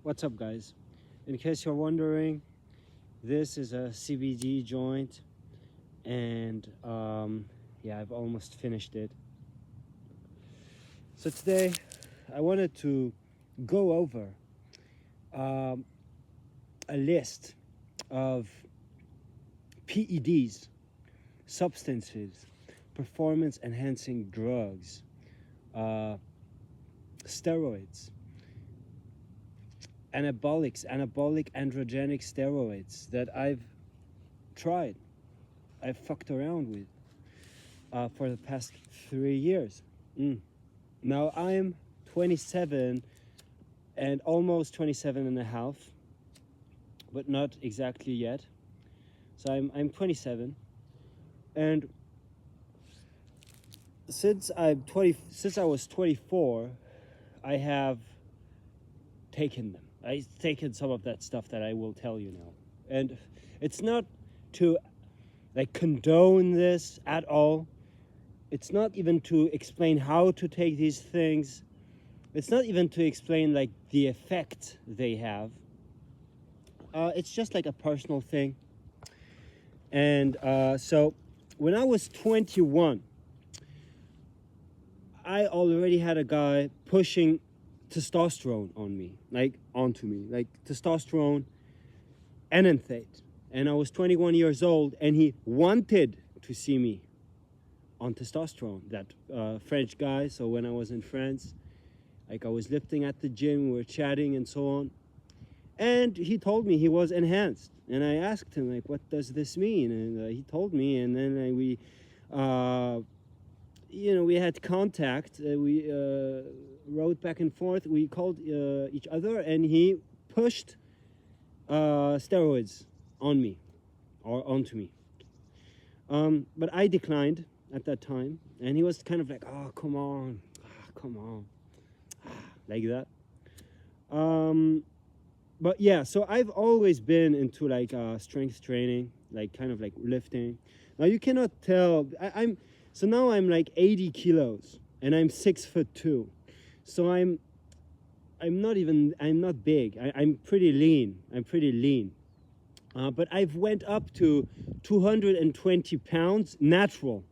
What's up, guys? In case you're wondering, this is a CBD joint, and yeah, I've almost finished it. So today, I wanted to go over um, a list of PEDs, substances, performance enhancing drugs, uh, steroids, anabolic androgenic steroids that I've tried, I've fucked around with for the past 3 years. Now I'm 27 and almost 27 and a half, but not exactly yet. So I'm 27, and since I was 24, I have taken them. I've taken some of that stuff that I will tell you now, and it's not to like condone this at all. It's not even to explain how to take these things. It's not even to explain like the effect they have. It's just like a personal thing. And so when I was 21, I already had a guy pushing testosterone on me, like onto me, like testosterone and enanthate. And I was 21 years old, and he wanted to see me on testosterone, that French guy. So when I was in France, like I was lifting at the gym, we were chatting and so on. And he told me he was enhanced. And I asked him, like, what does this mean? And he told me, and then we we had contact. We wrote back and forth. We called each other, and he pushed steroids on me or onto me. But I declined at that time, and he was kind of like, "Oh, come on, come on," like that. But yeah, so I've always been into like strength training, like kind of like lifting. Now you cannot tell. So now I'm like 80 kilos, and I'm 6'2". So I'm not big. I'm pretty lean. I'm pretty lean. But I've went up to 220 pounds natural.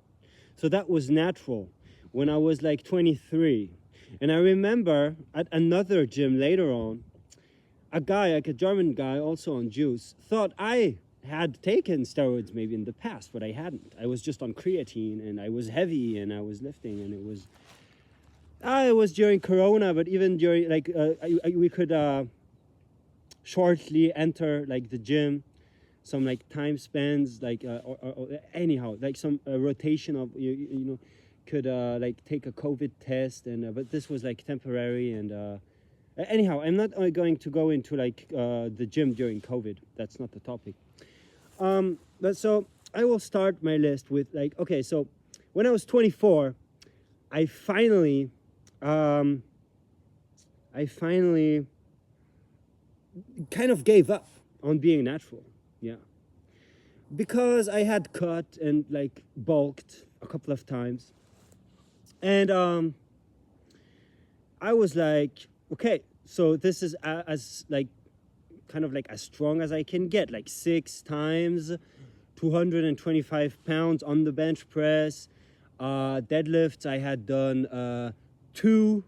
So that was natural when I was like 23. And I remember at another gym later on, a guy, like a German guy, also on juice, thought I had taken steroids maybe in the past, but I hadn't. I was just on creatine, and I was heavy, and I was lifting, and it was during Corona, but even during, like, we could shortly enter, like, the gym, some, like, time spans, like, or anyhow, like, some rotation of, could, like, take a COVID test, and, but this was, like, temporary, and, anyhow, I'm not going to go into like the gym during COVID. That's not the topic. But so I will start my list with like, okay, so when I was 24, I finally kind of gave up on being natural. Yeah. Because I had cut and like bulked a couple of times. And I was like, okay, so this is as like kind of like as strong as I can get, like 6 times 225 pounds on the bench press. Deadlifts, I had done 2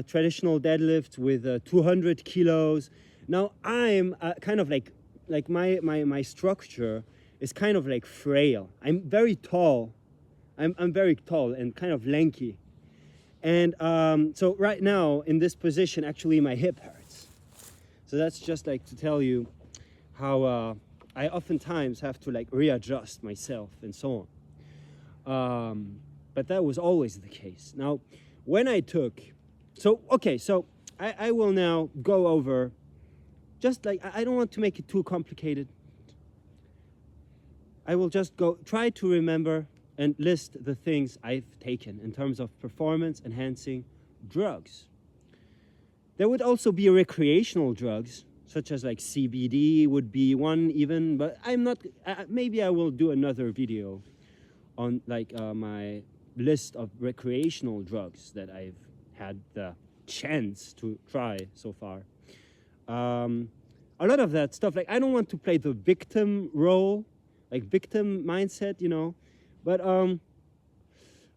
traditional deadlifts with 200 kilos. Now I'm kind of like my structure is kind of like frail. I'm very tall. I'm very tall and kind of lanky. And so right now in this position, actually my hip hurts. So that's just like to tell you how I oftentimes have to like readjust myself and so on. But that was always the case. Now, when I took, so I will now go over, just like, I don't want to make it too complicated. I will just try to remember and list the things I've taken in terms of performance enhancing drugs. There would also be recreational drugs, such as like CBD would be one even, but I'm not, maybe I will do another video on like my list of recreational drugs that I've had the chance to try so far. A lot of that stuff, like I don't want to play the victim role, like victim mindset, you know, but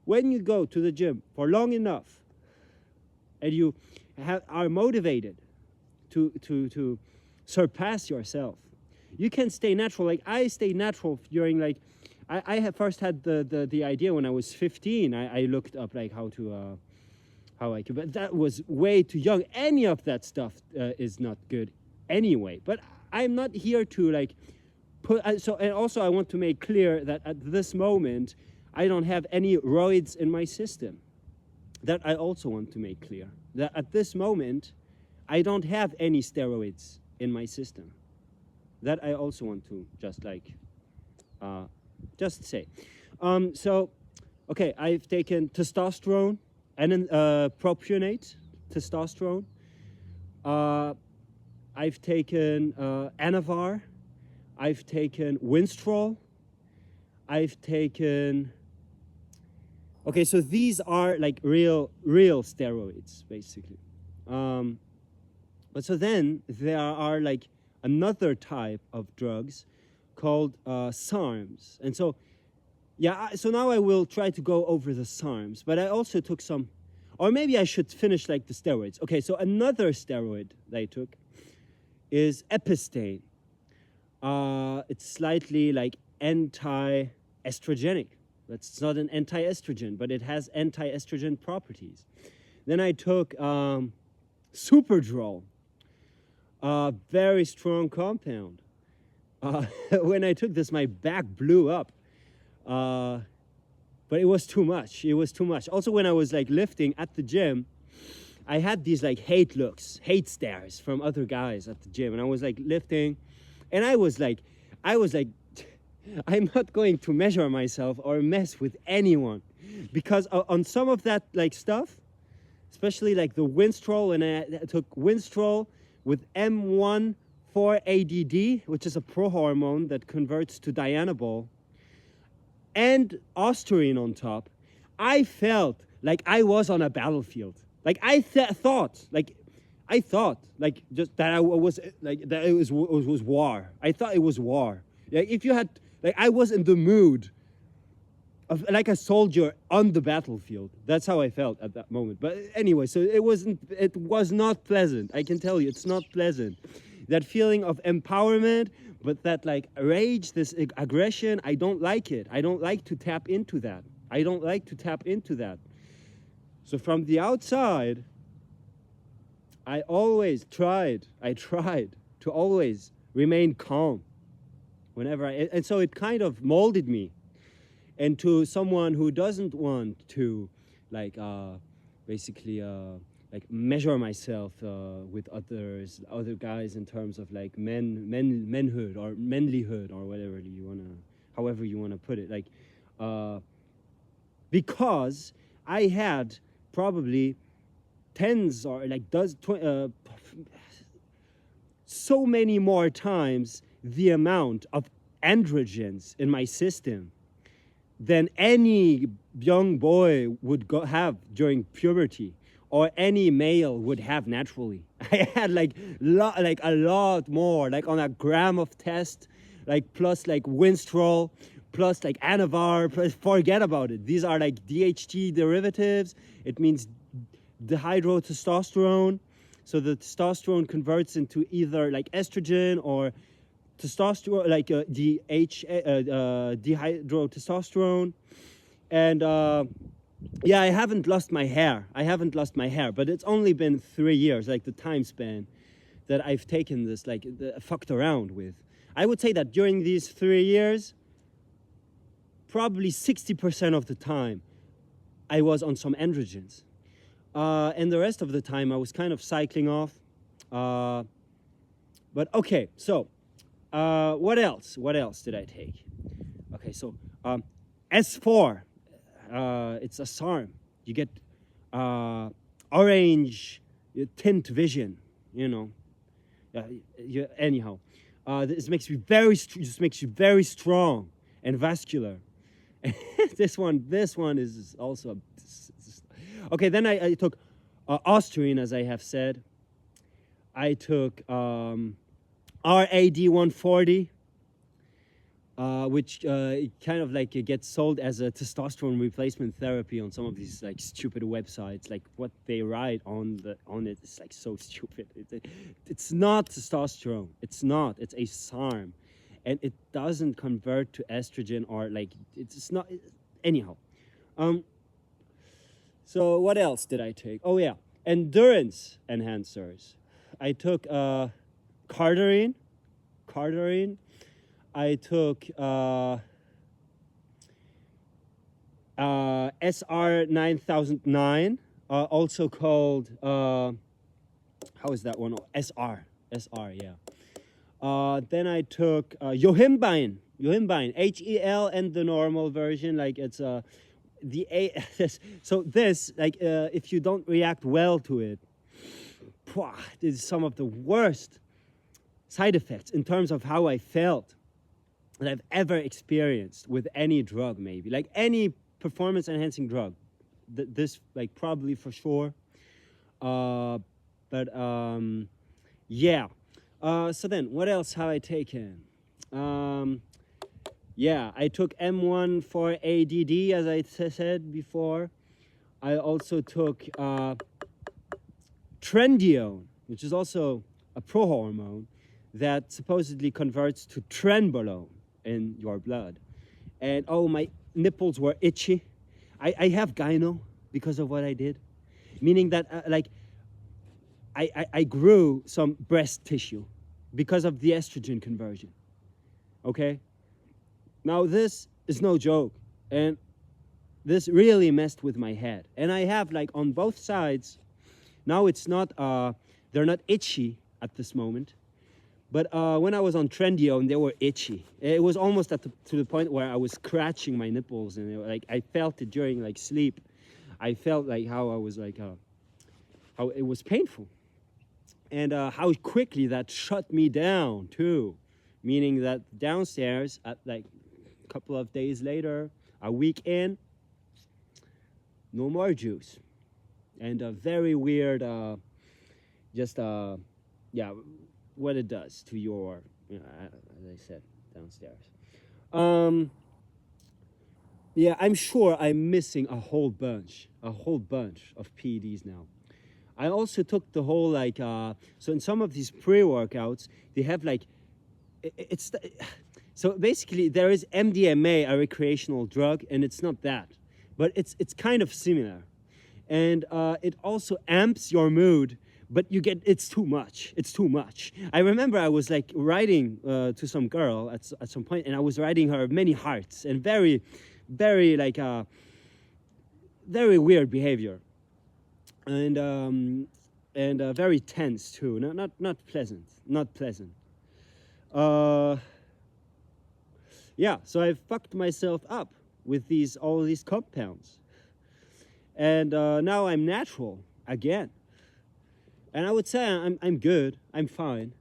when you go to the gym for long enough and you are motivated to surpass yourself, you can stay natural. Like I stay natural during like, I had first had the idea when I was 15. I looked up like how I could, but that was way too young. Any of that stuff is not good anyway. But I'm not here to like and also I want to make clear that at this moment, I don't have any roids in my system. That I also want to make clear. That at this moment, I don't have any steroids in my system. That I also want to just like, just say. So, okay, I've taken testosterone and propionate, testosterone. I've taken Anavar. I've taken Winstrol. I've taken... Okay, so these are like real steroids, basically. But so then there are like another type of drugs called SARMs. And so, yeah, so now I will try to go over the SARMs, but I also took some, or maybe I should finish like the steroids. Okay, so another steroid that I took is Epistane. It's slightly like anti-estrogenic. It's not an anti-estrogen, but it has anti-estrogen properties. Then I took Superdrol, a very strong compound. When I took this, my back blew up. But it was too much. It was too much. Also, when I was like lifting at the gym, I had these like hate looks, hate stares from other guys at the gym. And I was like lifting, and I was like, I'm not going to measure myself or mess with anyone, because on some of that like stuff, especially like the Winstrol, and I took Winstrol with M1,4-ADD, which is a prohormone that converts to Dianabol, and Ostarine on top, I felt like I was on a battlefield. Like I thought just that I was like that it was war. I thought it was war. Like if you had, like I was in the mood of like a soldier on the battlefield. That's how I felt at that moment. But anyway, so it was not pleasant. I can tell you, it's not pleasant. That feeling of empowerment, but that like rage, this aggression, I don't like it. I don't like to tap into that. I don't like to tap into that. So from the outside, I tried to always remain calm whenever and so it kind of molded me into someone who doesn't want to like basically like measure myself with other guys in terms of like manhood or manlyhood or however you wanna put it, like because I had probably tens or like so many more times the amount of androgens in my system than any young boy would have during puberty, or any male would have naturally. I had like a lot more, like on a gram of test, like plus like Winstrol, plus like Anavar, plus forget about it. These are like DHT derivatives. It means dihydrotestosterone. So the testosterone converts into either like estrogen or testosterone, like dihydrotestosterone. And yeah, I haven't lost my hair, but it's only been 3 years, like the time span that I've taken this, like fucked around with. I would say that during these 3 years, probably 60% of the time, I was on some androgens. And the rest of the time, I was kind of cycling off. But okay, so what else? What else did I take? Okay, so S4, it's a SARM. You get orange tint vision, you know. Anyhow, this makes you very strong and vascular. this one is also okay. Then I took Ostarine, as I have said. I took RAD 140, which kind of like it gets sold as a testosterone replacement therapy on some of these like stupid websites. Like what they write on it is like so stupid. It's not testosterone. It's not. It's a SARM, and it doesn't convert to estrogen or like it's not. Anyhow, so what else did I take? Oh yeah, endurance enhancers. I took Cardarine. I took SR 9009, also called how is that one? SR, yeah. Then I took Yohimbine, HEL, and the normal version. Like it's so this like if you don't react well to it, this is some of the worst side effects in terms of how I felt that I've ever experienced with any drug, maybe like any performance enhancing drug. This like probably for sure. But yeah. So then what else have I taken? Yeah, I took M1 for ADD, as I said before. I also took Trendione, which is also a prohormone that supposedly converts to trenbolone in your blood. And oh, my nipples were itchy. I have gyno because of what I did, meaning that like I grew some breast tissue because of the estrogen conversion. Okay? Now this is no joke, and this really messed with my head. And I have like on both sides, now it's not, they're not itchy at this moment, but when I was on Trendione, they were itchy. It was almost to the point where I was scratching my nipples, and they were, like I felt it during like sleep. I felt like how I was like, how it was painful. And how quickly that shut me down too, meaning that downstairs at like a couple of days later, a week in, no more juice. And a very weird, just yeah, what it does to your, you know, as I said, downstairs. Yeah, I'm sure I'm missing a whole bunch of PEDs now. I also took the whole like, so in some of these pre-workouts, they have like, so basically there is MDMA, a recreational drug, and it's not that, but it's kind of similar. And it also amps your mood, but it's too much. I remember I was like writing to some girl at some point, and I was writing her many hearts and very, very like, very weird behavior. And very tense too. Not pleasant. Yeah, so I fucked myself up with all these compounds, and now I'm natural again. And I would say I'm good. I'm fine.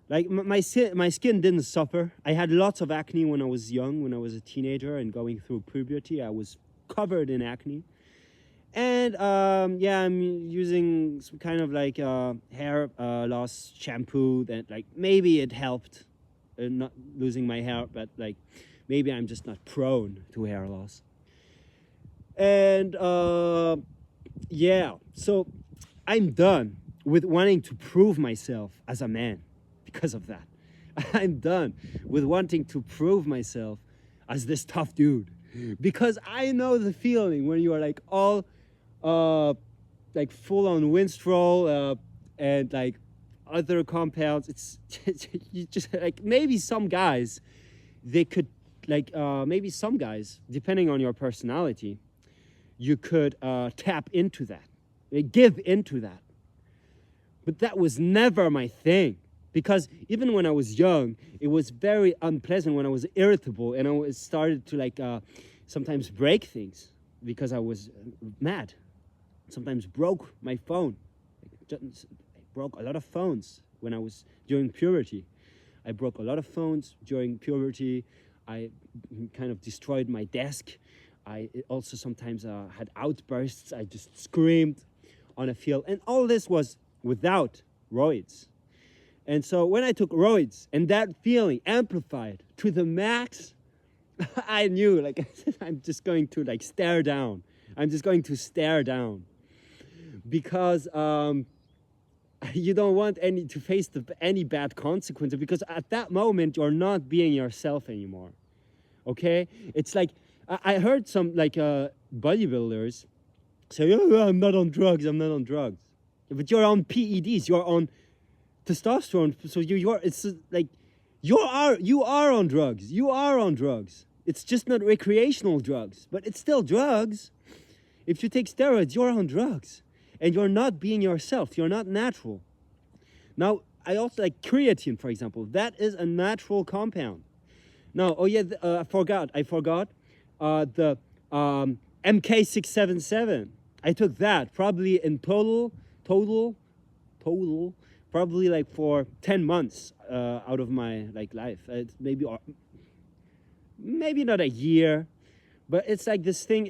Like my skin didn't suffer. I had lots of acne when I was young, when I was a teenager and going through puberty. I was covered in acne. And yeah, I'm using some kind of like hair loss shampoo that like maybe it helped not losing my hair, but like maybe I'm just not prone to hair loss. And yeah, so I'm done with wanting to prove myself as a man because of that. I'm done with wanting to prove myself as this tough dude because I know the feeling when you are like all like full on Winstrol and like other compounds. It's you just like maybe some guys they could like maybe some guys, depending on your personality, you could tap into that, give into that. But that was never my thing, because even when I was young, it was very unpleasant when I was irritable and I started to like sometimes break things because I was mad. Sometimes broke my phone. I broke a lot of phones when I was during puberty. I broke a lot of phones during puberty. I kind of destroyed my desk. I also sometimes had outbursts. I just screamed on a field. And all this was without roids. And so when I took roids and that feeling amplified to the max, I knew, like, I'm just going to like stare down. I'm just going to stare down, because you don't want to face any bad consequences, because at that moment you're not being yourself anymore. Okay, it's like I heard some like bodybuilders say, "Oh, I'm not on drugs. I'm not on drugs," but you're on PEDs. You're on testosterone. So you're it's like you are on drugs. You are on drugs. It's just not recreational drugs, but it's still drugs. If you take steroids, you're on drugs, and you're not being yourself. You're not natural. Now, I also like creatine, for example. That is a natural compound. Now, oh yeah, I forgot. The MK677. I took that probably in total, probably like for 10 months out of my like life. It's maybe not a year, but it's like this thing.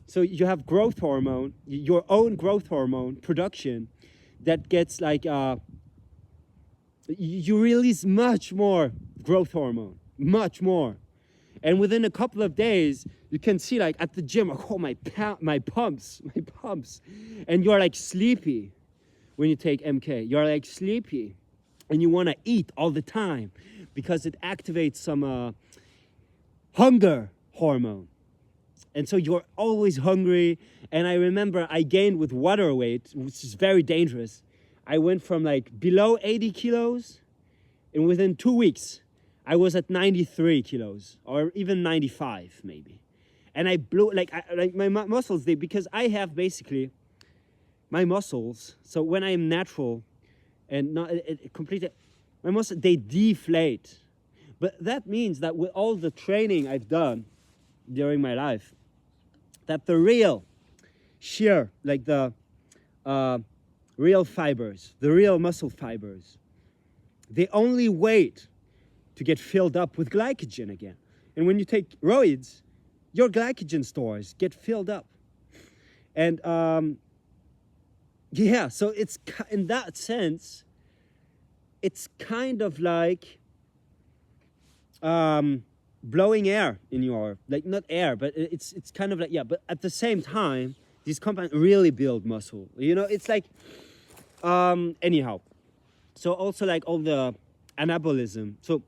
So you have growth hormone, your own growth hormone production, that gets like you release much more growth hormone, much more, and within a couple of days you can see like at the gym, oh my pumps, and you're like sleepy when you take MK. You're like sleepy, and you want to eat all the time because it activates some hunger hormone. And so you're always hungry. And I remember I gained with water weight, which is very dangerous. I went from like below 80 kilos, and within 2 weeks, I was at 93 kilos, or even 95 maybe. And I blew, like my muscles, because I have basically my muscles. So when I am natural and not completely, my muscles, they deflate. But that means that with all the training I've done during my life, that the real shear, like the real fibers, the real muscle fibers, they only wait to get filled up with glycogen again. And when you take roids, your glycogen stores get filled up. And yeah, so it's in that sense, it's kind of like blowing air in your, like not air, but it's kind of like, yeah, but at the same time, these compounds really build muscle. You know, it's like, anyhow. So also like all the anabolism. So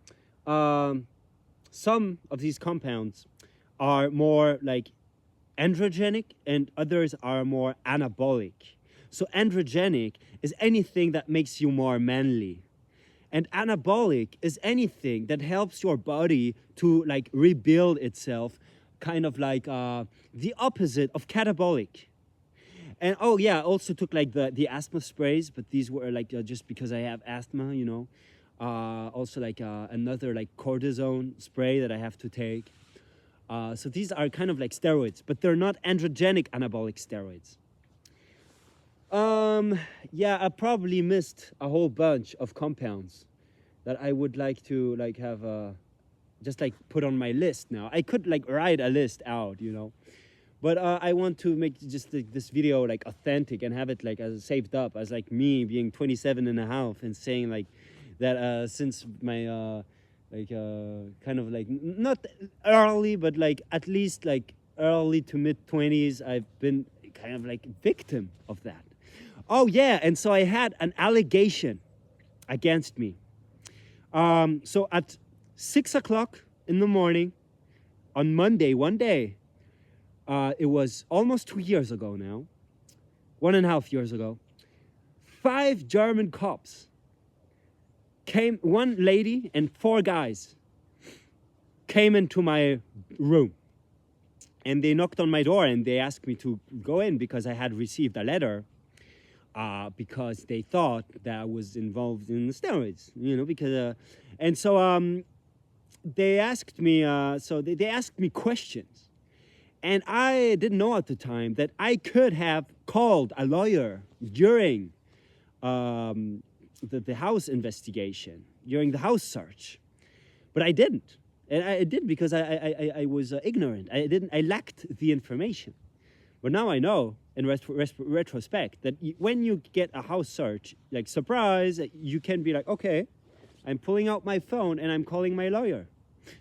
some of these compounds are more like androgenic and others are more anabolic. So androgenic is anything that makes you more manly. And anabolic is anything that helps your body to like rebuild itself, kind of like the opposite of catabolic. And oh yeah, I also took like the asthma sprays, but these were like just because I have asthma, you know. Also like another like cortisone spray that I have to take. So these are kind of like steroids, but they're not androgenic anabolic steroids. Yeah, I probably missed a whole bunch of compounds that I would like to like have just like put on my list now. I could like write a list out, you know, but I want to make just this video like authentic and have it like as saved up as like me being 27 and a half and saying like that since my kind of like not early, but like at least like early to mid 20s, I've been kind of like victim of that. Oh yeah, and so I had an allegation against me. So at 6 o'clock in the morning on Monday, one day, it was almost 2 years ago now, 1.5 years ago, 5 German cops came, 1 lady and 4 guys came into my room. And they knocked on my door and they asked me to go in because I had received a letter because they thought that I was involved in the steroids, you know, because, and so they asked me, they asked me questions. And I didn't know at the time that I could have called a lawyer during the house investigation, during the house search. But I didn't. And I did because I was ignorant. I lacked the information. But now I know, in retrospect, that when you get a house search, like surprise, you can be like, okay, I'm pulling out my phone and I'm calling my lawyer.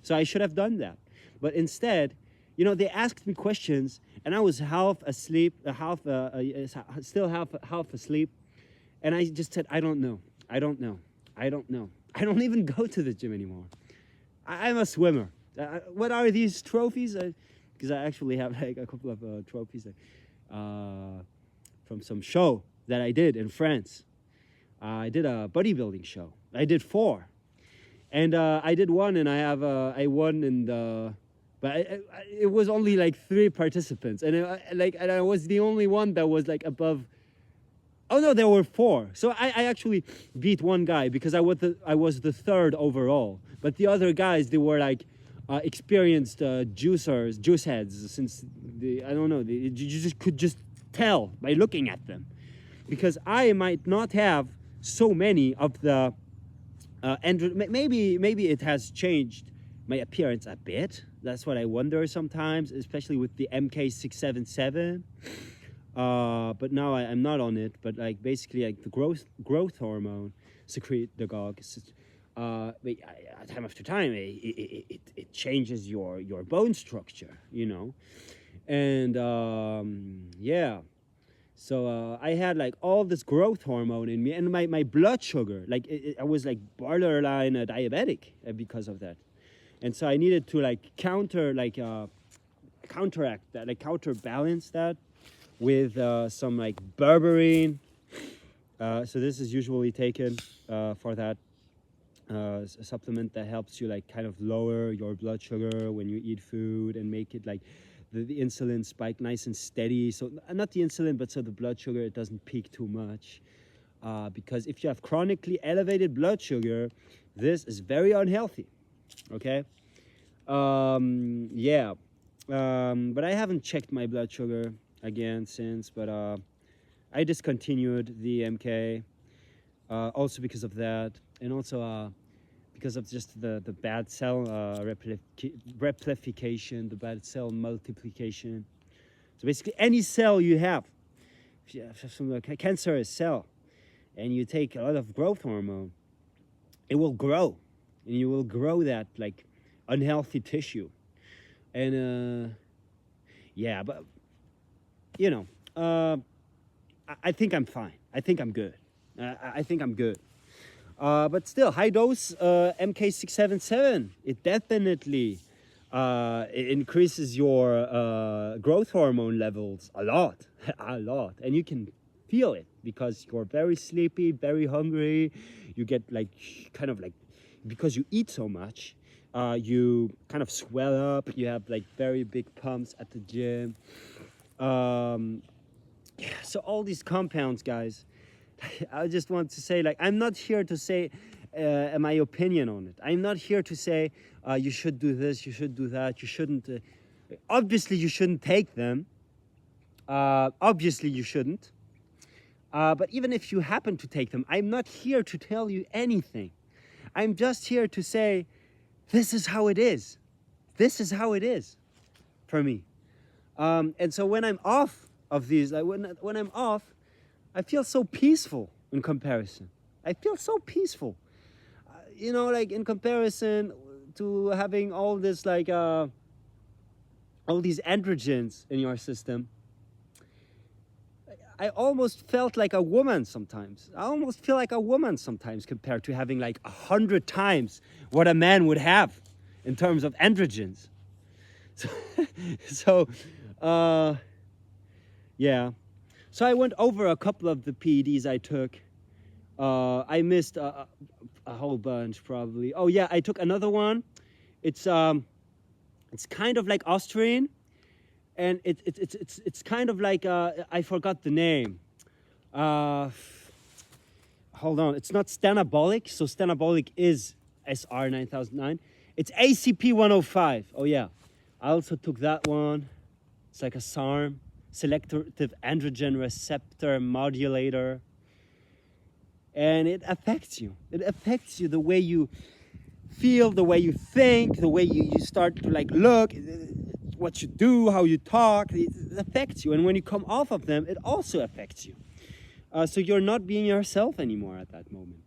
So I should have done that. But instead, they asked me questions and I was half asleep, still half asleep. And I just said, I don't know. I don't even go to the gym anymore. I'm a swimmer. What are these trophies? Because I actually have like a couple of trophies from some show that I did in France. I did a bodybuilding show. I did 4, and I did one, and I won in the. But it was only like 3 participants, and I was the only one that was like above. Oh no, there were 4. So I actually beat one guy because I was the 3rd overall. But the other guys, they were like experienced juice heads. Since you just could just tell by looking at them, because I might not have so many of the maybe it has changed my appearance a bit. That's what I wonder sometimes, especially with the MK677. But now I'm not on it. But like basically, like the growth hormone secretagogue, time after time, it changes your bone structure, and yeah. So I had like all this growth hormone in me, and my blood sugar, like I was like borderline diabetic because of that, and so I needed to like counteract that, like counterbalance that with some like berberine. So this is usually taken for that a supplement that helps you like kind of lower your blood sugar when you eat food and make it like the insulin spike nice and steady. So not the insulin, but so the blood sugar, it doesn't peak too much. Because if you have chronically elevated blood sugar, this is very unhealthy. Okay. Yeah. But I haven't checked my blood sugar again since, but I discontinued the MK also because of that, and also because of just the bad cell replication, the bad cell multiplication. So basically any cell you have, if you have some cancerous cell and you take a lot of growth hormone, it will grow, and you will grow that like unhealthy tissue. And yeah, but I think I'm fine. I think I'm good. I think I'm good. But still, high dose MK677, it definitely it increases your growth hormone levels a lot, a lot. And you can feel it because you're very sleepy, very hungry. You get like, kind of like, because you eat so much, you kind of swell up. You have like very big pumps at the gym. Yeah, so all these compounds, guys, I just want to say, like, I'm not here to say my opinion on it. I'm not here to say you should do this, you should do that, you shouldn't. Obviously, you shouldn't take them. Obviously, you shouldn't. But even if you happen to take them, I'm not here to tell you anything. I'm just here to say, this is how it is. This is how it is for me. And so when I'm off of these, like when I'm off, I feel so peaceful in comparison. I feel so peaceful. Like in comparison to having all this, like, all these androgens in your system, I almost felt like a woman sometimes. I almost feel like a woman sometimes compared to having like 100 times what a man would have in terms of androgens. So yeah. So I went over a couple of the PEDs I took. I missed a whole bunch probably. Oh yeah, I took another one. It's kind of like Austrian, and it's kind of like I forgot the name. Hold on, it's not Stanabolic. So Stanabolic is SR 9009. It's ACP 105. Oh yeah, I also took that one. It's like a SARM, selective androgen receptor modulator. And it affects you. It affects you the way you feel, the way you think, the way you start to like look. what you do, how you talk, it affects you. And when you come off of them, it also affects you. So you're not being yourself anymore at that moment.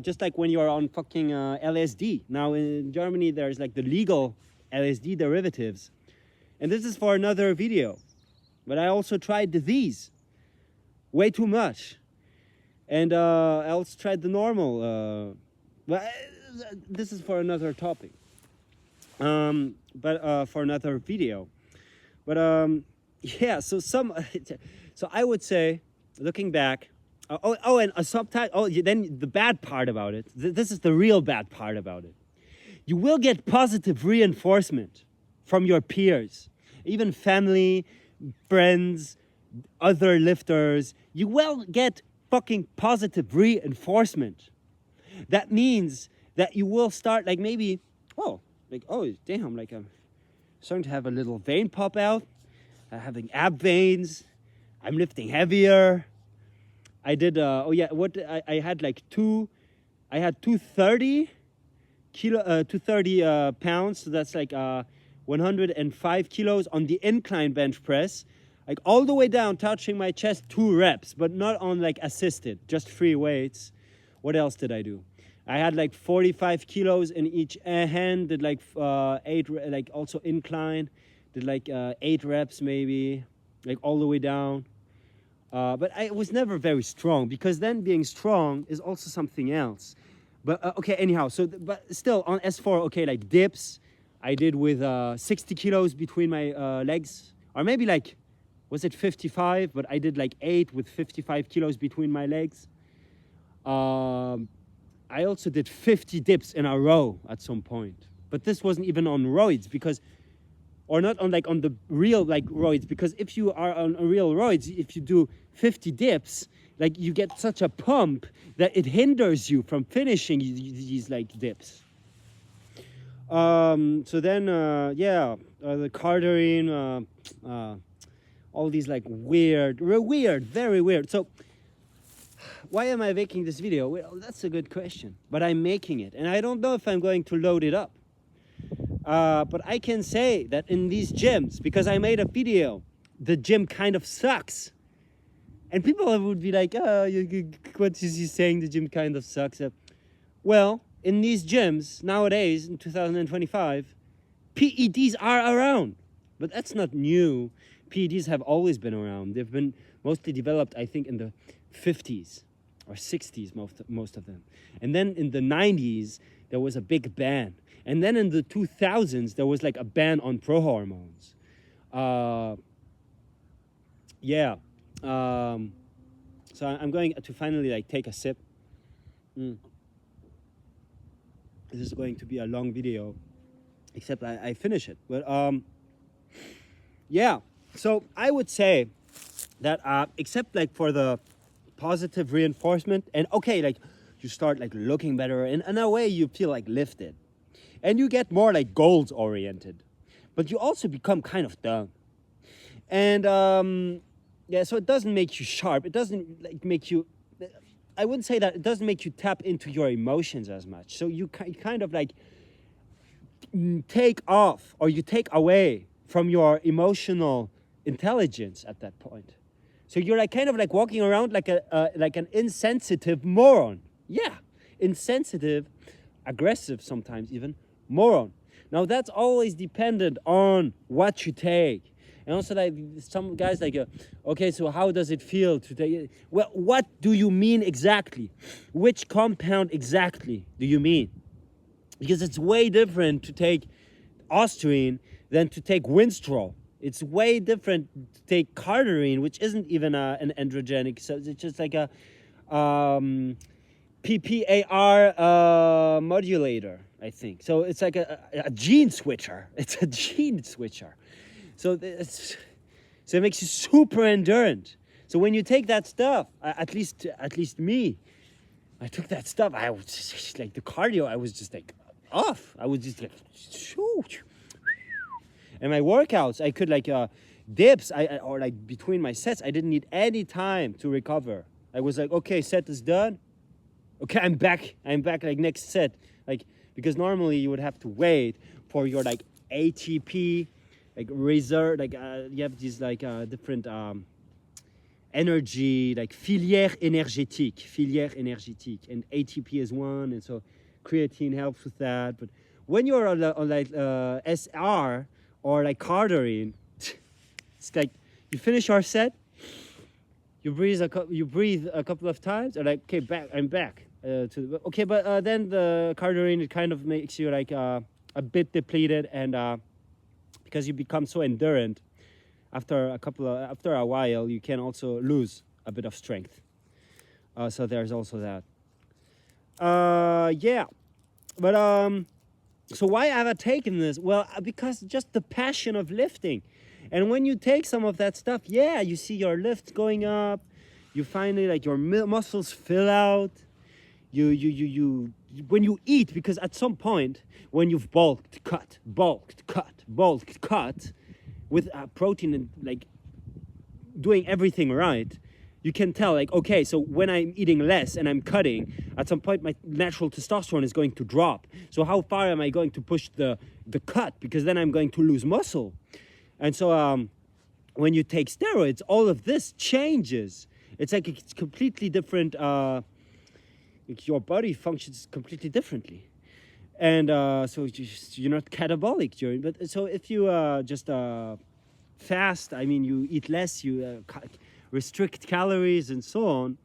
Just like when you're on fucking LSD. Now in Germany, there's like the legal LSD derivatives. And this is for another video. But I also tried these. Way too much. And I also tried the normal. But this is for another topic. But for another video. But yeah, so I would say, looking back, and a subtitle. Then the bad part about it. This is the real bad part about it. You will get positive reinforcement from your peers, even family, friends, other lifters. You will get fucking positive reinforcement. That means that you will start like maybe, oh damn, like I'm starting to have a little vein pop out. I'm having ab veins. I'm lifting heavier. I did, I had like 230 pounds. So that's like 105 kilos on the incline bench press. Like all the way down, touching my chest, 2 reps, but not on like assisted, just free weights. What else did I do? I had like 45 kilos in each hand, did like 8, like also incline, did like 8 reps maybe, like all the way down. But I was never very strong, because then being strong is also something else. But okay, anyhow, so, but still on S4, okay, like dips, I did with 60 kilos between my legs, or maybe like, was it 55? But I did like 8 with 55 kilos between my legs. I also did 50 dips in a row at some point. But this wasn't even on roids, because, or not on like on the real like roids, because if you are on real roids, if you do 50 dips, like you get such a pump that it hinders you from finishing these like dips. So then, the Cardarine, all these like very weird. So why am I making this video? Well, that's a good question, but I'm making it, and I don't know if I'm going to load it up. But I can say that in these gyms, because I made a video, the gym kind of sucks. And people would be like, oh, what is he saying? The gym kind of sucks. Well, in these gyms nowadays, in 2025, PEDs are around. But that's not new. PEDs have always been around. They've been mostly developed, I think, in the 50s or 60s, most of them. And then in the 90s, there was a big ban. And then in the 2000s, there was like a ban on pro-hormones. So I'm going to finally like take a sip. This is going to be a long video, except I finish it. But so I would say that except like for the positive reinforcement, and okay, like you start like looking better, and in a way you feel like lifted. And you get more like goals oriented, but you also become kind of dumb. And so it doesn't make you sharp. It doesn't like make you, I wouldn't say that it doesn't make you tap into your emotions as much. So you kind of like take off, or you take away from your emotional intelligence at that point. So you're like kind of like walking around like an insensitive moron. Yeah, insensitive, aggressive sometimes even, moron. Now that's always dependent on what you take. And also like some guys like, okay, so how does it feel to take it? Well, what do you mean exactly? Which compound exactly do you mean? Because it's way different to take Osterine than to take Winstrol. It's way different to take Cardarine, which isn't even an androgenic. So it's just like a PPAR modulator, I think. So it's like a gene switcher. It's a gene switcher. So it makes you super endurant. So when you take that stuff, at least me, I took that stuff. I was just, like the cardio, I was just like off. I was just like, shoot. And my workouts, I could like dips, or like between my sets, I didn't need any time to recover. I was like, okay, set is done. Okay, I'm back like next set. Like, because normally you would have to wait for your like ATP like reserve, like you have these like different energy, like filière énergétique, and ATP is one, and so creatine helps with that. But when you're on like SR or like Cardarine, it's like you finish your set, you breathe a couple of times, and like, okay, I'm back. Okay, but then the Cardarine, it kind of makes you like a bit depleted, and because you become so endurant, after a while, you can also lose a bit of strength. So there's also that. Yeah, but so why have I taken this? Well, because just the passion of lifting. And when you take some of that stuff, yeah, you see your lift going up. You finally, like, your muscles fill out. You when you eat, because at some point when you've bulked, cut, with protein and like doing everything right, you can tell, like, okay, so when I'm eating less and I'm cutting, at some point my natural testosterone is going to drop. So how far am I going to push the cut? Because then I'm going to lose muscle. And so when you take steroids, all of this changes. It's like it's completely different. Your body functions completely differently. And so you're not catabolic during. But so if you just fast, I mean, you eat less, you restrict calories and so on,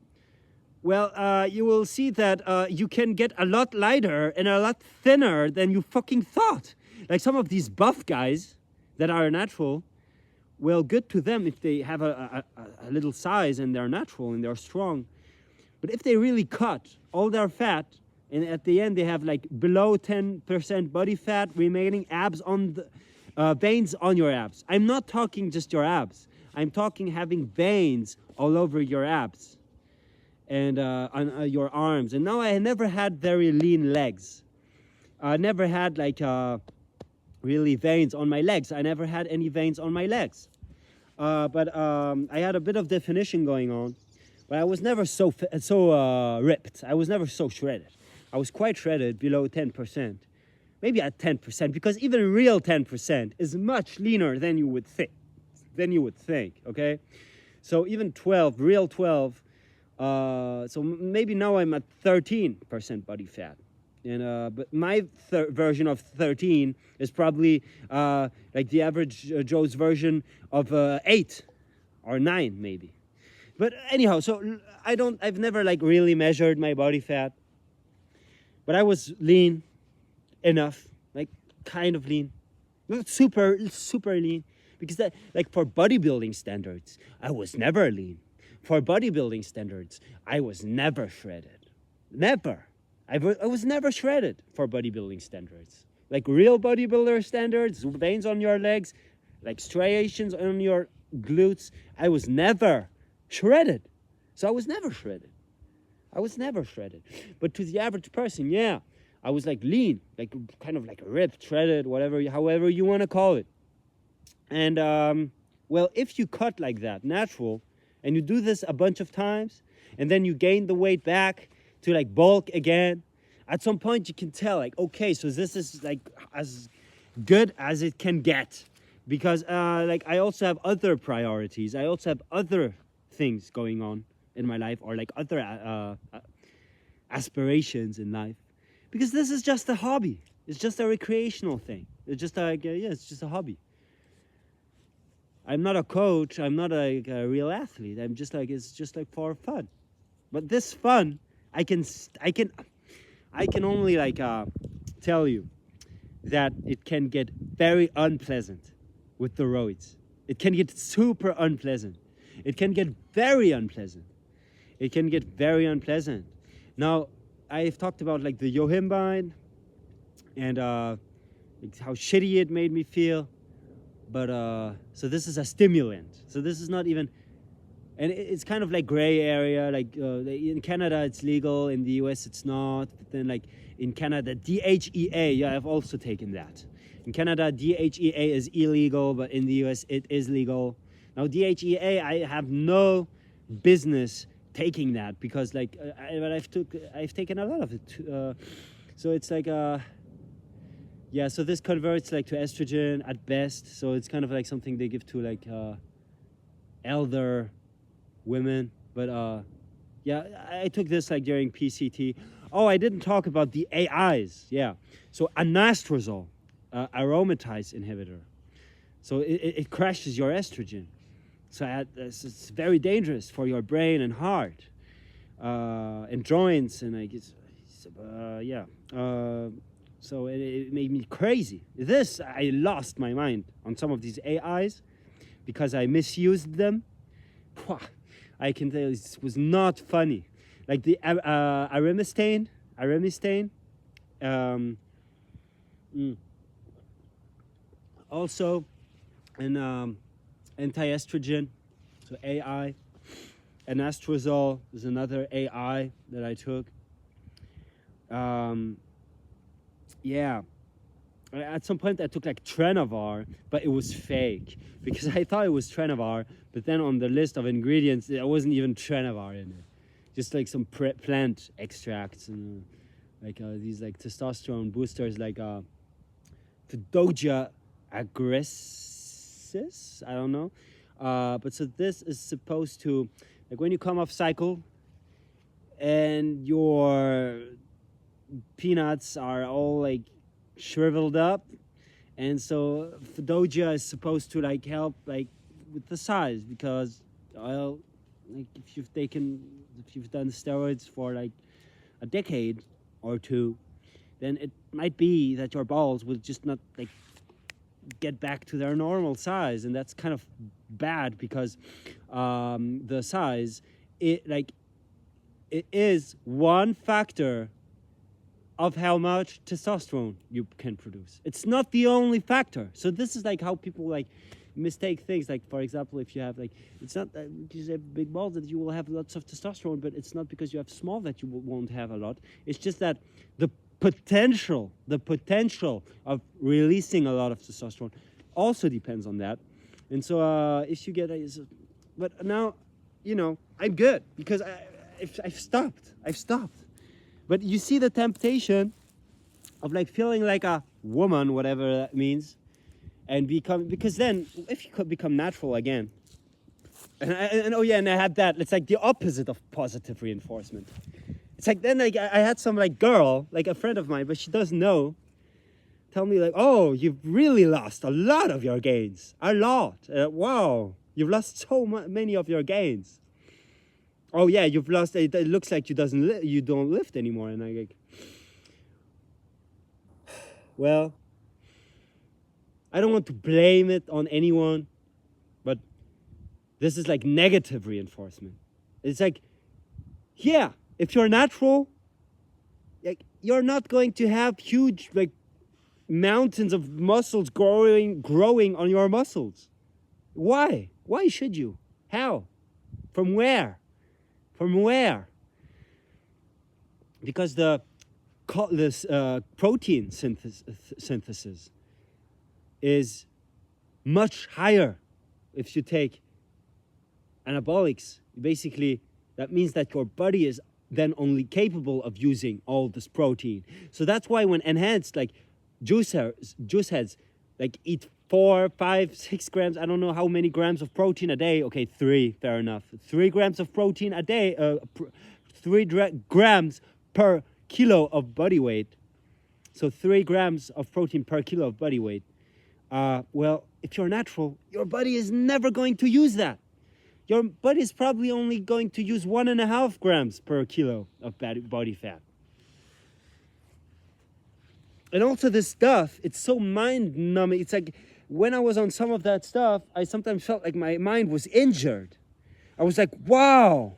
well, you will see that you can get a lot lighter and a lot thinner than you fucking thought. Like some of these buff guys that are natural, well, good to them if they have a little size and they're natural and they're strong. But if they really cut all their fat, and at the end they have like below 10% body fat, remaining abs on the veins on your abs. I'm not talking just your abs. I'm talking having veins all over your abs and on your arms. And now I never had very lean legs. I never had like really veins on my legs. I never had any veins on my legs. But I had a bit of definition going on. But I was never so ripped. I was never so shredded. I was quite shredded below 10%. Maybe at 10%, because even real 10% is much leaner than you would think. Okay? So even 12, real 12, so maybe now I'm at 13% body fat. And but my version of 13 is probably like the average Joe's version of 8 or 9 maybe. But anyhow, so I've never like really measured my body fat, but I was lean enough, like kind of lean, not super lean, because that, like, for bodybuilding standards, I was never lean. For bodybuilding standards, I was never shredded. Never. I was never shredded for bodybuilding standards. Like real bodybuilder standards, veins on your legs, like striations on your glutes, I was never shredded. So I was never shredded. But to the average person, yeah, I was like lean, like kind of like ripped, shredded, however you want to call it. And well, if you cut like that, natural, and you do this a bunch of times, and then you gain the weight back to like bulk again, at some point you can tell, like, okay, so this is like as good as it can get. Because like I also have other priorities. I also have other things going on in my life, or like other aspirations in life, because this is just a hobby. It's just a recreational thing. It's just like it's just a hobby. I'm not a coach. I'm not a real athlete. I'm just like, it's just like for fun. But this fun, I can only like tell you that it can get very unpleasant with the roids. It can get super unpleasant. It can get very unpleasant. Now, I've talked about like the Yohimbine and how shitty it made me feel. But so this is a stimulant. So this is not even, and it's kind of like gray area. Like in Canada it's legal, in the US it's not. But then like in Canada, DHEA, yeah, I've also taken that. In Canada, DHEA is illegal, but in the US it is legal. Now DHEA, I have no business taking that, because like I've taken a lot of it. So it's like Yeah, so this converts like to estrogen at best. So it's kind of like something they give to like elder women. But yeah, I took this like during PCT. Oh, I didn't talk about the AIs. Yeah, so anastrozole, aromatase inhibitor. So it crashes your estrogen. So it's very dangerous for your brain and heart, and joints, and like yeah. So it made me crazy. I lost my mind on some of these AIs because I misused them. I can tell you, this was not funny. Like the aromastane. Also an anti-estrogen, so AI. Anastrozole is another AI that I took. Yeah. At some point I took like Trenavar, but it was fake because I thought it was Trenavar, but then on the list of ingredients there wasn't even Trenavar in it. Just like some plant extracts and like these like testosterone boosters like Fidoja agressis, I don't know. But so this is supposed to, like when you come off cycle and your peanuts are all like shriveled up, and so Fidoja is supposed to like help like with the size, because well, like if you've done steroids for like a decade or two, then it might be that your balls will just not like get back to their normal size, and that's kind of bad because the size, it is one factor of how much testosterone you can produce. It's not the only factor. So this is like how people like mistake things. Like for example, if you have like, it's not because you have big balls that you will have lots of testosterone, but it's not because you have small that you won't have a lot. It's just that the potential of releasing a lot of testosterone also depends on that. And so if you get but now, you know, I'm good because I've stopped. But you see the temptation of like feeling like a woman, whatever that means, and because then if you could become natural again, and oh yeah, and I had that. It's like the opposite of positive reinforcement. It's like then like I had some like girl, like a friend of mine, but she doesn't know, tell me like, oh, you've really lost a lot of your gains, a lot. Wow, you've lost so many of your gains. Oh yeah, you've lost. It looks like you don't lift anymore. And I like, well, I don't want to blame it on anyone, but this is like negative reinforcement. It's like, yeah, if you're natural, like you're not going to have huge like mountains of muscles growing on your muscles. Why? Why should you? How? From where? Because this protein synthesis is much higher if you take anabolics. Basically, that means that your body is then only capable of using all this protein. So that's why when enhanced, like juice heads, like eat 4, 5, 6 grams, I don't know how many grams of protein a day. Okay, 3, fair enough. 3 grams of protein a day, 3 grams per kilo of body weight. So 3 grams of protein per kilo of body weight. Well, if you're natural, your body is never going to use that. Your body is probably only going to use 1.5 grams per kilo of body fat. And also this stuff, it's so mind-numbing. It's like, when I was on some of that stuff, I sometimes felt like my mind was injured. I was like, wow.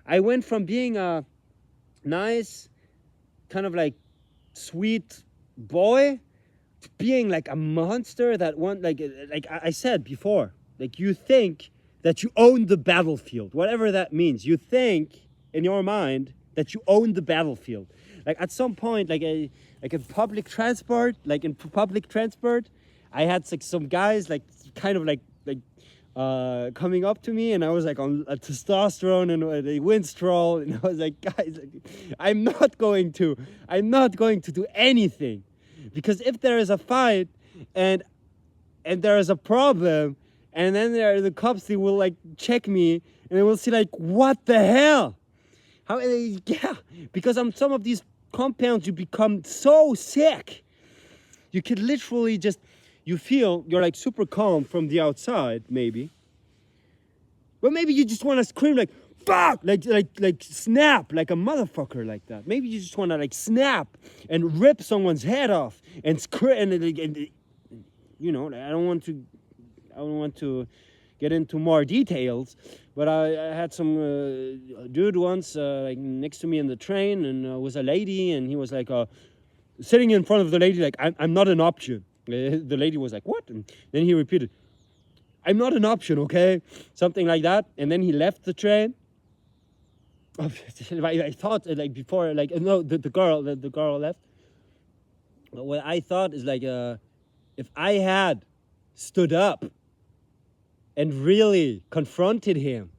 I went from being a nice, kind of like sweet boy to being like a monster that like I said before, like you think that you own the battlefield, whatever that means. You think in your mind that you own the battlefield. Like at some point, like in public transport, I had like some guys like kind of like coming up to me, and I was like on a testosterone and a Winstrol, and I was like, guys, like, I'm not going to do anything Because if there is a fight and there is a problem, and then there are the cops, they will like check me and they will see like, what the hell? How? Yeah, because on some of these compounds you become so sick. You could literally just, you feel you're like super calm from the outside, maybe. But maybe you just want to scream like, fuck, like snap, like a motherfucker like that. Maybe you just want to like snap and rip someone's head off and scream. And you know, I don't want to get into more details, but I had some dude once like next to me in the train, and was a lady, and he was like sitting in front of the lady like, I'm not an option. The lady was like, what? And then he repeated, I'm not an option, okay? Something like that. And then he left the train. I thought like before, like, no, the girl left. But what I thought is like, if I had stood up and really confronted him,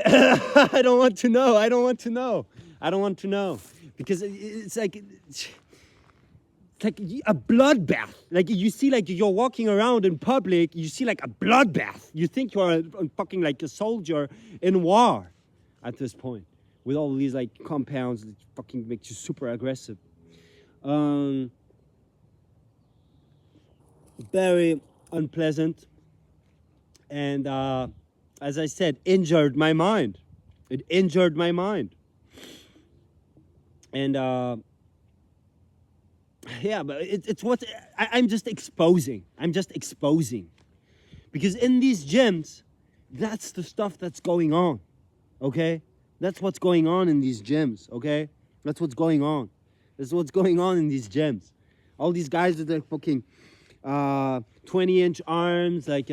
I don't want to know. Because it's like a bloodbath. Like you see, like you're walking around in public, you see like a bloodbath. You think you're a fucking like a soldier in war at this point, with all these like compounds that fucking makes you super aggressive. Very unpleasant, and as I said, injured my mind. It injured my mind, and yeah, but it's what I'm just exposing. Because in these gyms, that's the stuff that's going on, okay? That's what's going on in these gyms, okay? That's what's going on. That's what's going on in these gyms. All these guys with their fucking 20-inch arms, like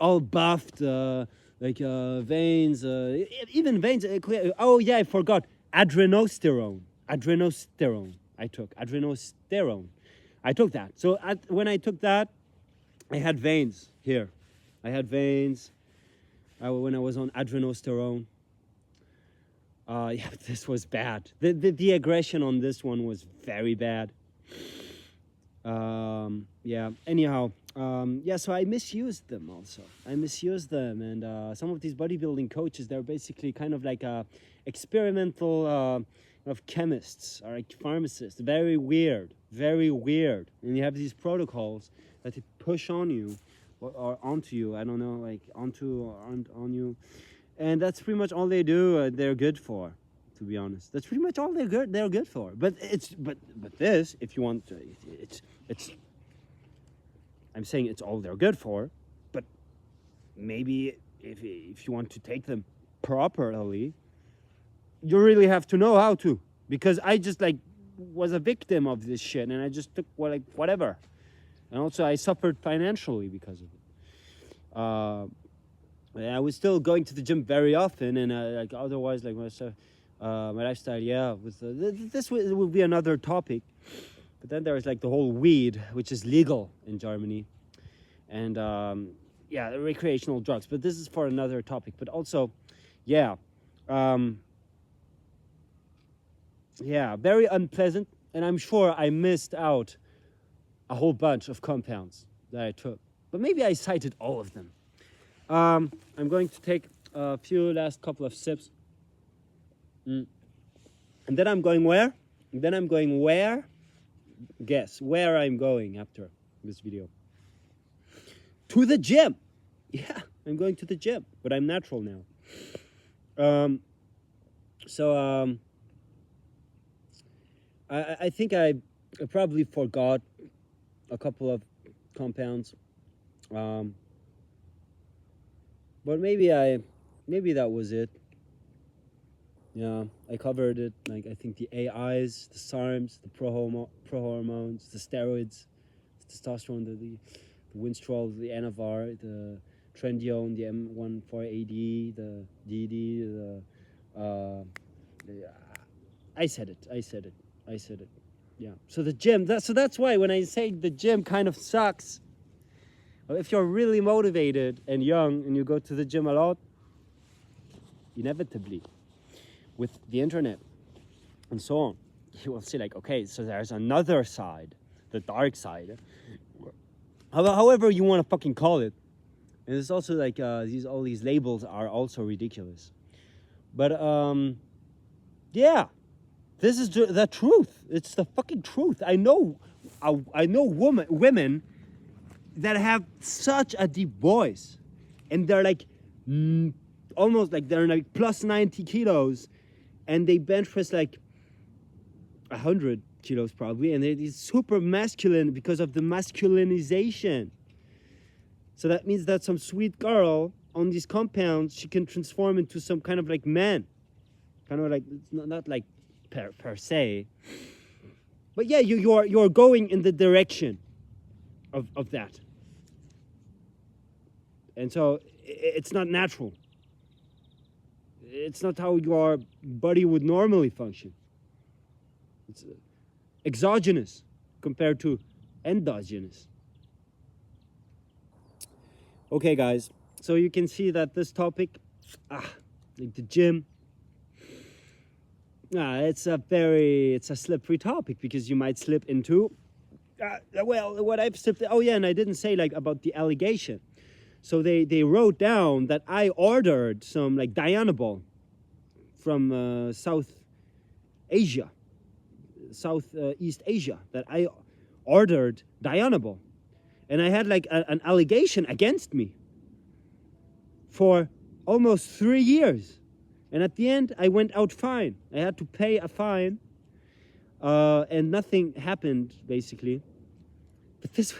all buffed, like veins, even veins. Oh yeah, I forgot. Adrenosterone. I took adrenosterone. I took that. So when I took that, I had veins here. I had veins when I was on adrenosterone. Yeah, this was bad. The aggression on this one was very bad. Yeah, anyhow, yeah, so I misused them also. And some of these bodybuilding coaches, they're basically kind of like experimental of chemists or like pharmacists. Very weird. And you have these protocols that they push on you or onto you. I don't know, like onto or on you. And that's pretty much all they do. They're good for, to be honest. That's pretty much all they're good for. But this, if you want, it's. I'm saying it's all they're good for, but maybe if you want to take them properly, you really have to know how to. Because I just like was a victim of this shit, and I just took whatever, and also I suffered financially because of it. I was still going to the gym very often, and like otherwise, like my lifestyle, yeah. This will be another topic. But then there is like the whole weed, which is legal in Germany, and yeah, recreational drugs. But this is for another topic. But also, yeah, yeah, very unpleasant, and I'm sure I missed out a whole bunch of compounds that I took. But maybe I cited all of them. I'm going to take a few last couple of sips. And then I'm going where? Guess where I'm going after this video. To the gym. Yeah, I'm going to the gym, but I'm natural now. I think I probably forgot a couple of compounds. But maybe that was it. Yeah, I covered it. Like I think the AIs, the SARMs, the prohormones, the steroids, the testosterone, the Winstrol, the Anavar, the Trendione, the M14AD, the DD, I said it. Yeah. So the gym. That's why when I say the gym kind of sucks. If you're really motivated and young and you go to the gym a lot, inevitably, with the internet and so on, you will see like, okay, so there's another side, the dark side. However you want to fucking call it. And it's also like all these labels are also ridiculous. But yeah, this is the truth. It's the fucking truth. I know women that have such a deep voice, and they're like almost like they're like plus 90 kilos, and they bench press like 100 kilos probably, and they're super masculine because of the masculinization. So that means that some sweet girl on these compounds, she can transform into some kind of like man. Kind of like, it's not like per se. But yeah, you're going in the direction of that. And so it's not natural. It's not how your body would normally function. It's exogenous compared to endogenous. Okay, guys, so you can see that this topic, like the gym, it's a slippery topic, because you might slip into, well, what I've slipped, oh yeah, and I didn't say like about the allegation. So they wrote down that I ordered some like Dianabol from Southeast Asia, that I ordered Dianabol. And I had like an allegation against me for almost 3 years. And at the end, I went out fine. I had to pay a fine, and nothing happened, basically. But this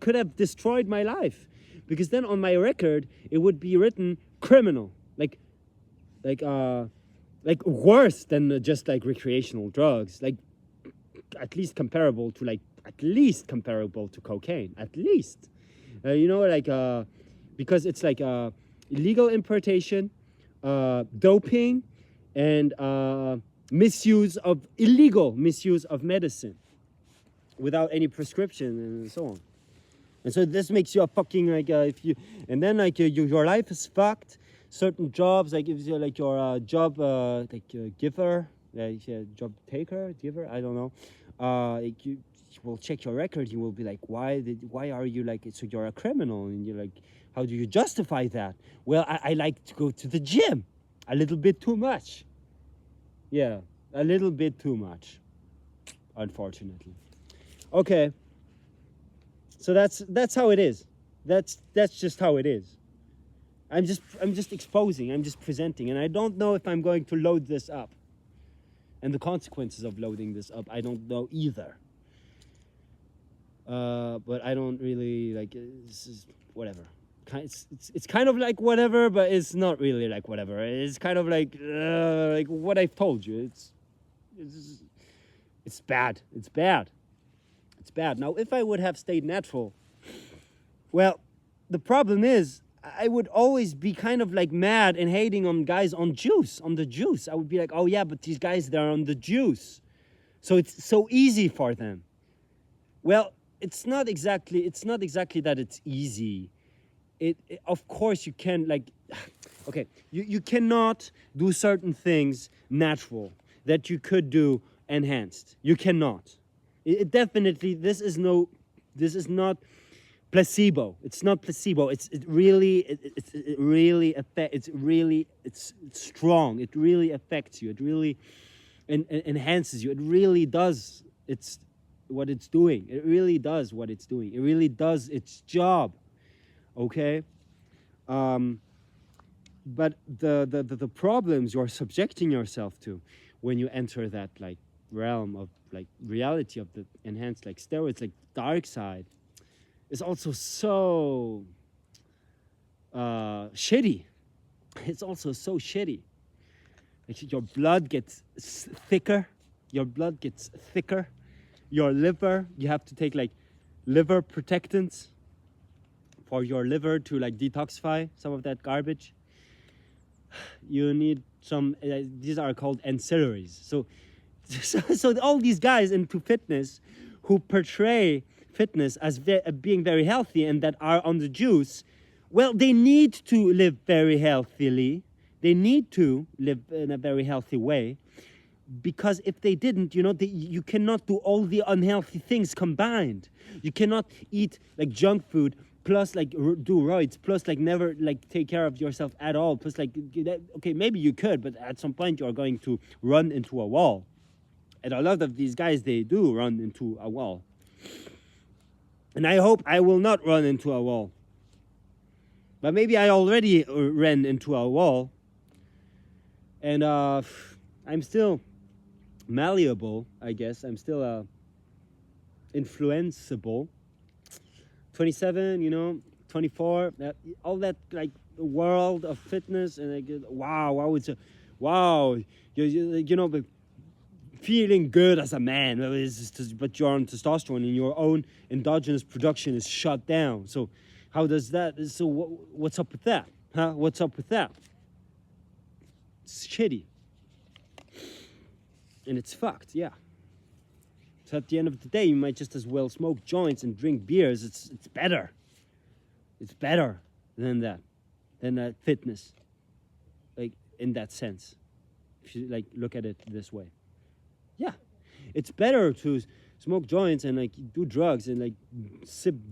could have destroyed my life, because then on my record, it would be written criminal, like worse than just like recreational drugs, like at least comparable to cocaine, at least. Because it's like illegal importation, doping, and illegal misuse of medicine without any prescription and so on. And so this makes you a fucking your life is fucked. Certain jobs, like if you're like your job giver, job taker, giver, I don't know. You will check your record. You will be like, why are you like, so you're a criminal? And you're like, how do you justify that? Well, I like to go to the gym a little bit too much. Yeah, a little bit too much, unfortunately. Okay, so that's how it is. That's just how it is. I'm just exposing. I'm just presenting, and I don't know if I'm going to load this up. And the consequences of loading this up, I don't know either. But I don't really like. This is whatever. It's kind of like whatever, but it's not really like whatever. It's kind of like what I've told you. It's bad. It's bad. It's bad. Now, if I would have stayed natural, well, the problem is I would always be kind of like mad and hating on guys on the juice. I would be like, oh yeah, but these guys, they're on the juice, so it's so easy for them. Well, it's not exactly that it's easy. Of course you can okay, you cannot do certain things natural that you could do enhanced. You cannot. It definitely, this is not placebo. It's not placebo. It's strong. It really affects you. It really enhances you. It really does. It's what it's doing. It really does what it's doing. It really does its job. Okay. But the problems you're subjecting yourself to when you enter that like realm of like reality of the enhanced like steroids, like dark side, is also so shitty. It's also so shitty. Like your blood gets thicker. Your liver, you have to take like liver protectants for your liver to like detoxify some of that garbage. You need some, these are called ancillaries. So all these guys into fitness who portray fitness as being very healthy and that are on the juice, well, they need to live very healthily. They need to live in a very healthy way. because if they didn't, you know, you cannot do all the unhealthy things combined. You cannot eat like junk food plus like do roids plus like never like take care of yourself at all plus like okay, maybe you could, but at some point you are going to run into a wall, and a lot of these guys, they do run into a wall, and I hope I will not run into a wall, but maybe I already ran into a wall, and I'm still malleable, I guess. I'm still influenceable. 27, you know, 24, all that like world of fitness, and like, wow, it's a, wow, you know, but feeling good as a man, but you're on testosterone and your own endogenous production is shut down. So how does that, so what's up with that? Huh? What's up with that? It's shitty. And it's fucked, yeah. So at the end of the day, you might just as well smoke joints and drink beers. It's better. It's better than that fitness, like in that sense. If you like look at it this way, yeah, it's better to smoke joints and like do drugs and like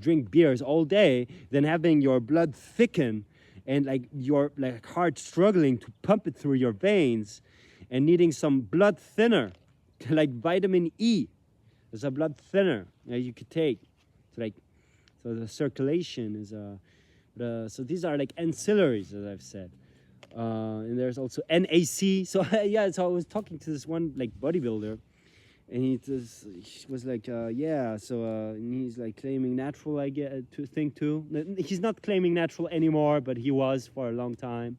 drink beers all day than having your blood thicken and like your like heart struggling to pump it through your veins and needing some blood thinner, like vitamin E. There's a blood thinner that you could take to like, so the circulation is so these are like ancillaries, as I've said, and there's also NAC. So yeah, so I was talking to this one like bodybuilder, and he was like, yeah, so he's like claiming natural, I get to think too. He's not claiming natural anymore, but he was for a long time.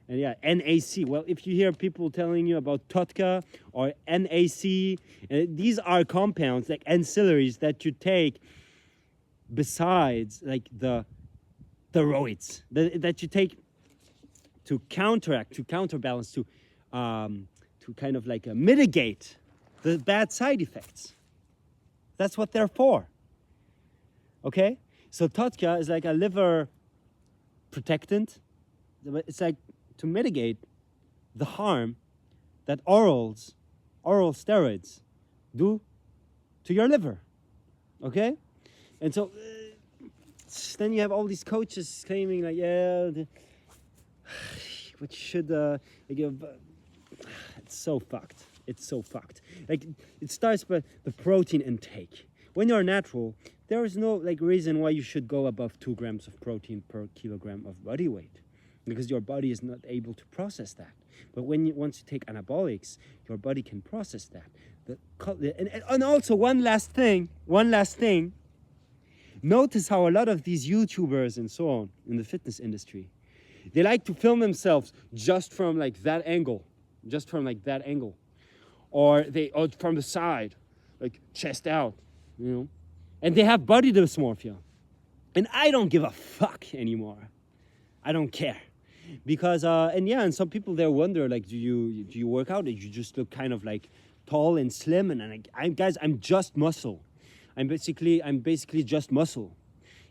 And yeah, NAC. Well, if you hear people telling you about TOTCA or NAC, these are compounds, like ancillaries that you take besides like the roids, that you take to counteract, to counterbalance, to kind of like mitigate the bad side effects. That's what they're for. Okay? So TOTCA is like a liver protectant. It's like to mitigate the harm that oral steroids do to your liver, okay? And so then you have all these coaches claiming like, yeah, what should it's so fucked. It's so fucked. Like, it starts by the protein intake. When you're natural, there is no like reason why you should go above 2 grams of protein per kilogram of body weight, because your body is not able to process that. But once you take anabolics, your body can process that. And also one last thing. Notice how a lot of these YouTubers and so on in the fitness industry, they like to film themselves just from like that angle, or from the side, like chest out, you know, and they have body dysmorphia. And I don't give a fuck anymore. I don't care. Because and some people there wonder, like, do you work out, or you just look kind of like tall and slim, and I'm just muscle. I'm basically just muscle.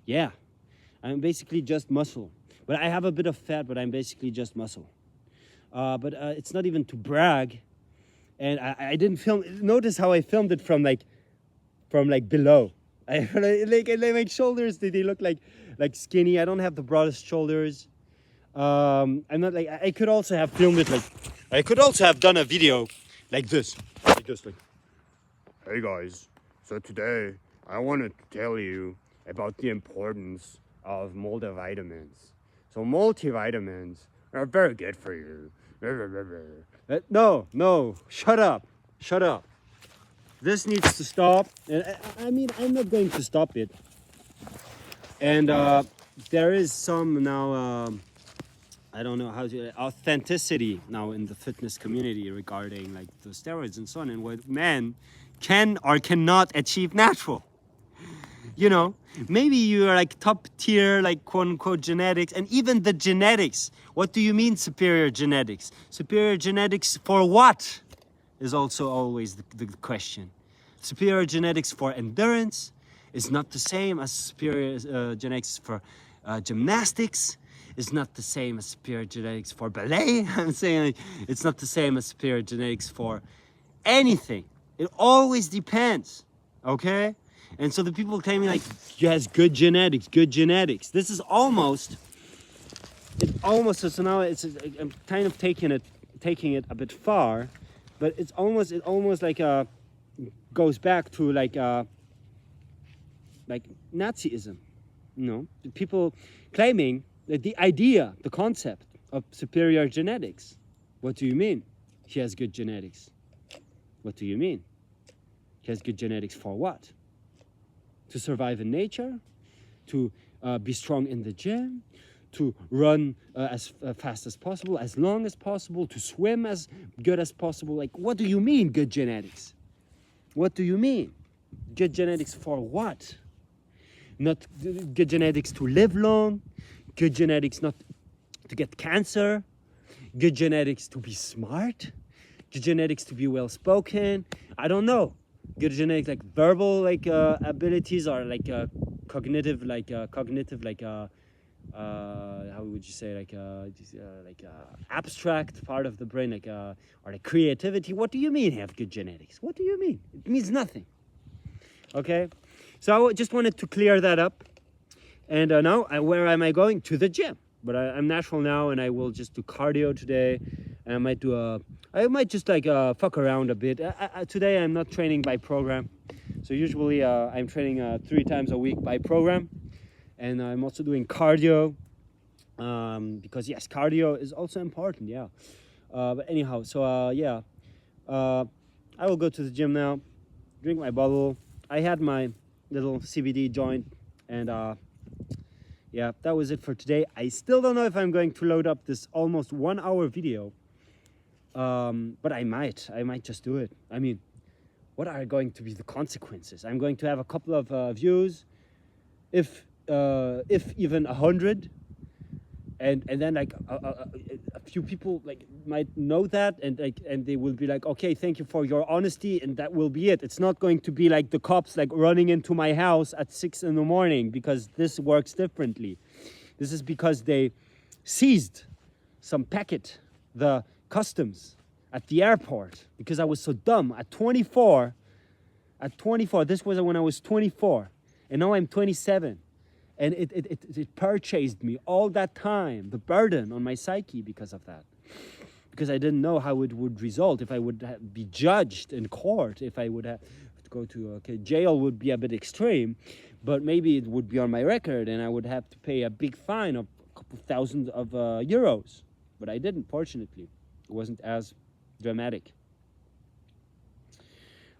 Yeah, I'm basically just muscle. But I have a bit of fat, but I'm basically just muscle. But it's not even to brag. And I didn't film. Notice how I filmed it from below. My shoulders, they look like skinny. I don't have the broadest shoulders. I'm not like, I could also have filmed it I could also have done a video like this, like, hey guys, so today I wanted to tell you about the importance of multivitamins. So multivitamins are very good for you. No, shut up. This needs to stop. I mean, I'm not going to stop it. And there is some now, I don't know how to, authenticity now in the fitness community regarding like the steroids and so on, and what men can or cannot achieve natural. You know, maybe you are like top tier, like quote unquote genetics, and even the genetics. What do you mean superior genetics? Superior genetics for what is also always the question. Superior genetics for endurance is not the same as superior genetics for gymnastics. Is not the same as superior genetics for ballet. I'm saying, like, it's not the same as superior genetics for anything. It always depends, okay? And so the people claiming like, yes, good genetics, good genetics. This is almost, so now I'm kind of taking it a bit far, but it almost like goes back to like Nazism, you know? People claiming that the idea, the concept of superior genetics. What do you mean? He has good genetics. What do you mean? He has good genetics for what? To survive in nature? To be strong in the gym? To run as fast as possible, as long as possible? To swim as good as possible? Like, what do you mean, good genetics? What do you mean? Good genetics for what? Not good genetics to live long? Good genetics not to get cancer? Good genetics to be smart? Good genetics to be well-spoken? I don't know. Good genetics like verbal like abilities, or like cognitive how would you say, like abstract part of the brain, like or like creativity. What do you mean have good genetics? What do you mean? It means nothing. Okay, so I just wanted to clear that up. And now, where am I going? To the gym. But I'm natural now, and I will just do cardio today. And I might just like fuck around a bit. Today I'm not training by program. So usually I'm training 3 times a week by program. And I'm also doing cardio. Because yes, cardio is also important, yeah. But anyhow, so yeah. I will go to the gym now, drink my bottle. I had my little CBD joint, and yeah, that was it for today. I still don't know if I'm going to load up this almost 1 hour video, but I might just do it. I mean, what are going to be the consequences? I'm going to have a couple of views, if even 100. And then like a few people like might know that, and they will be like, okay, thank you for your honesty, and that will be it. It's not going to be like the cops like running into my house at 6 in the morning, because this works differently. This is because they seized some packet, the customs at the airport, because I was so dumb at 24. This was when I was 24, and now I'm 27. And it purchased me all that time, the burden on my psyche because of that. Because I didn't know how it would result, if I would be judged in court, if I would have to go to, jail would be a bit extreme, but maybe it would be on my record, and I would have to pay a big fine of a couple thousand of euros. But I didn't, fortunately. It wasn't as dramatic.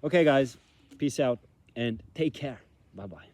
Okay, guys, peace out, and take care. Bye-bye.